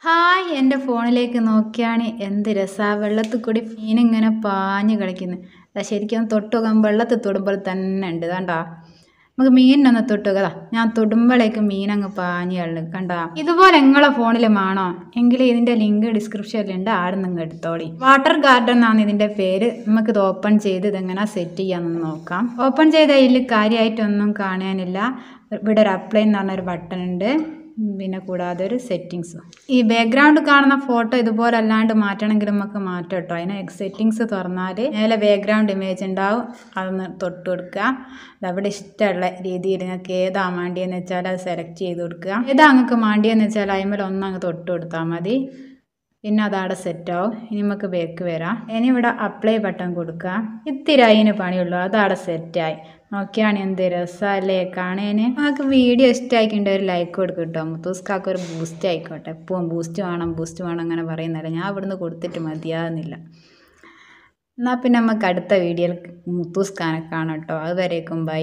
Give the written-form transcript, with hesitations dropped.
Hi എൻ്റെ ഫോണിലേക്ക് നോക്കിയാണ് എന്ത് രസാ വെള്ളത്തിൽ കൂടി മീനിങ്ങനെ പാഞ്ഞ് കളിക്കുന്നു. ശരിക്കും തൊട്ട് നോക്കാൻ വെള്ളത്തിൽ തൊടുമ്പോൾ തന്നെ ഉണ്ട് കണ്ടാ. നമുക്ക് മീനിനൊന്ന് തൊട്ടുകതാ, ഞാൻ തൊടുമ്പോഴേക്ക് മീനങ്ങ് പാഞ്ഞ് കളി കണ്ടാ. ഇതുപോലെ നിങ്ങളെ ഫോണിൽ വേണോ എങ്കിൽ ഇതിൻ്റെ ലിങ്ക് ഡിസ്ക്രിപ്ഷനിലുണ്ട്, ആടെ നിങ്ങൾ എടുത്തോളി. വാട്ടർ ഗാർഡൻ എന്നാണ് ഇതിൻ്റെ പേര്. നമുക്കിത് ഓപ്പൺ ചെയ്ത് ഇതെങ്ങനെ സെറ്റ് ചെയ്യാമെന്ന് നോക്കാം. ഓപ്പൺ ചെയ്ത ഇതിൽ കാര്യമായിട്ടൊന്നും കാണാനില്ല. ഇവിടെ ഒരു അപ്ലൈ എന്ന് പറഞ്ഞൊരു ബട്ടൺ ഉണ്ട്, പിന്നെ കൂടാതെ ഒരു സെറ്റിങ്സും. ഈ ബാക്ക്ഗ്രൗണ്ട് കാണുന്ന ഫോട്ടോ ഇതുപോലെ അല്ലാണ്ട് മാറ്റണമെങ്കിൽ നമുക്ക് മാറ്റാം കേട്ടോ. അതിന് സെറ്റിങ്സ് തുറന്നാൽ മേലെ ബാക്ക്ഗ്രൗണ്ട് ഇമേജ് ഉണ്ടാവും, അതൊന്ന് തൊട്ട് കൊടുക്കുക. അതവിടെ ഇഷ്ടമുള്ള രീതിയിൽ നിങ്ങൾക്ക് ഏതാ വേണ്ടിയെന്ന് വെച്ചാൽ അത് സെലക്ട് ചെയ്ത് കൊടുക്കുക. ഏതാ നിങ്ങൾക്ക് വേണ്ടിയെന്ന് വെച്ചാൽ അതിന്മേൽ ഒന്നങ്ങ് തൊട്ട് കൊടുത്താൽ മതി. പിന്നെ അതവിടെ സെറ്റാവും. ഇനി നമുക്ക് ബേക്ക് വരാം. ഇനി ഇവിടെ അപ്ലൈ ബട്ടൺ കൊടുക്കുക. ഇത്തിരി അതിന് പണിയുള്ളൂ, അതവിടെ സെറ്റായി. നോക്കിയാണ് എന്ത് രസമല്ലേ കാണാൻ. നമുക്ക് വീഡിയോ ഇഷ്ടമായിക്കൊണ്ട് ഒരു ലൈക്ക് കൊടുക്കും കേട്ടോ. മുത്തൂസ്കാർക്ക് ഒരു ബൂസ്റ്റ് ആയിക്കോട്ടെ. എപ്പോഴും ബൂസ്റ്റ് വേണം അങ്ങനെ പറയുന്നില്ല. ഞാൻ ഇവിടുന്ന് കൊടുത്തിട്ട് മതിയാകുന്നില്ല. എന്നാൽ പിന്നെ നമുക്ക് അടുത്ത വീഡിയോയിൽ മുത്തൂസ്കാനെ കാണാം കേട്ടോ. അതുവരേക്കും ബൈ.